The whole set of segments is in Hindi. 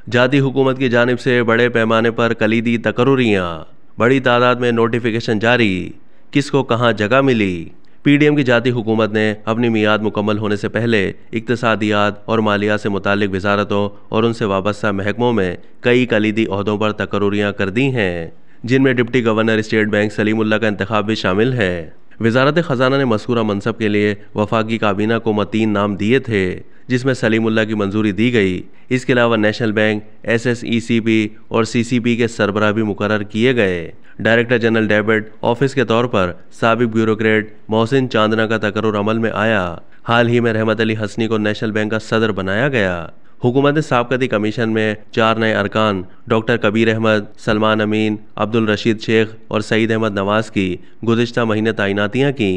जाती हुकूमत की जानिब से बड़े पैमाने पर कलीदी तकर्रुरियाँ, बड़ी तादाद में नोटिफिकेशन जारी, किसको कहाँ जगह मिली। पीडीएम की जाती हुकूमत ने अपनी मियाद मुकम्मल होने से पहले इक्तिसादियात और मालियात से मुतालिक वजारतों और उनसे वाबस्ता महकमों में कई कलीदी ओहदों पर तकर्रुरियाँ कर दी हैं, जिनमें deputy governor state bank Salimullah का इंतखाब भी शामिल है। वजारत ख़जाना ने मज़कूरा मनसब के लिए वफाकी काबीना को मतीन नाम दिए थे, जिसमें सलीमुल्लाह की मंजूरी दी गई। इसके अलावा नेशनल बैंक, SSECP और CCP के सरबराह भी मुकर्रर किए गए। डायरेक्टर जनरल डेबिट ऑफिस के तौर पर साबिक ब्यूरोक्रेट मोहसिन चांदना का तकर्रुर अमल में आया। हाल ही में रहमत अली हसनी को नेशनल बैंक का सदर बनाया गया। हुकूमत ने साबकती कमीशन में 4 नए अरकान डॉक्टर कबीर अहमद, सलमान अमीन, अब्दुल रशीद शेख और सईद अहमद नवाज की गुज़िश्ता महीने तैनातियाँ की।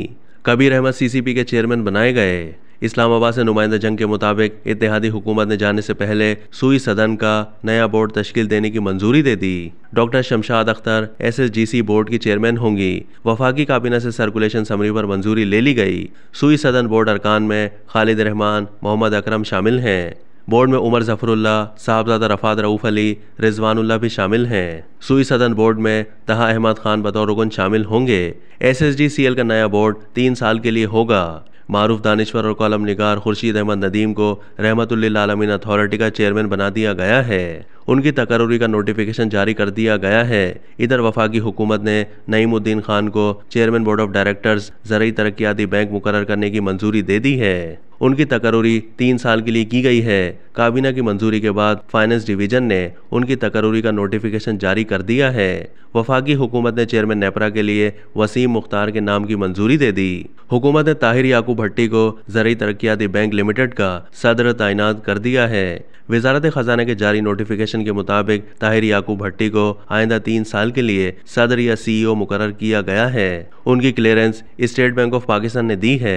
कबीर अहमद CCP के चेयरमैन बनाए गए। इस्लामाबाद से नुमाइंदा जंग के मुताबिक इत्तेहादी हुकूमत ने जाने से पहले सूई सदन का नया बोर्ड तश्कील देने की मंजूरी दे दी। Doctor Shamshad Akhtar SSGC board की चेयरमैन होंगी। वफाकी काबीना से सर्कुलेशन समरी पर मंजूरी ले ली गई। सूई सदन बोर्ड अरकान में खालिद रहमान, मोहम्मद अकरम शामिल हैं। बोर्ड में उमर जफरुल्लाह, साहबजादा रफ़ात रऊफ़ अली, रिजवानुल्लाह भी शामिल हैं। सूई सदन बोर्ड में तहा अहमद खान बतौर रुकन शामिल होंगे। SSGCL का नया बोर्ड 3 साल के लिए होगा। मारूफ दानिश्वर और कॉलम निगार खुर्शीद अहमद नदीम को रहमतुल्लिल आलमीन अथॉरिटी का चेयरमैन बना दिया गया है। उनकी तकर्रुरी का नोटिफिकेशन जारी कर दिया गया है। इधर वफाकी हुकूमत ने नईमुद्दीन खान को chairman board of directors Zarai Taraqiati bank मुकर्रर करने की मंजूरी दे दी है। उनकी तकर्रुरी 3 साल के लिए की गई है। काबीना की मंजूरी के बाद फाइनेंस डिवीजन ने उनकी तकर्रुरी का नोटिफिकेशन जारी कर दिया है। वफाकी हुकूमत ने चेयरमैन नेपरा के लिए वसीम मुख्तार के नाम की मंजूरी दे दी। हुकूमत ने ताहिर याकूब भट्टी को ज़रई तरक्याती बैंक लिमिटेड का सदर तैनात कर दिया है। वजारत ख़जाना के जारी नोटिफिकेशन के मुताबिक ताहिर याकूब भट्टी को आइंदा 3 साल के लिए सदर या CEO मुकर्रर किया गया है। उनकी clearance state bank of Pakistan ने दी है।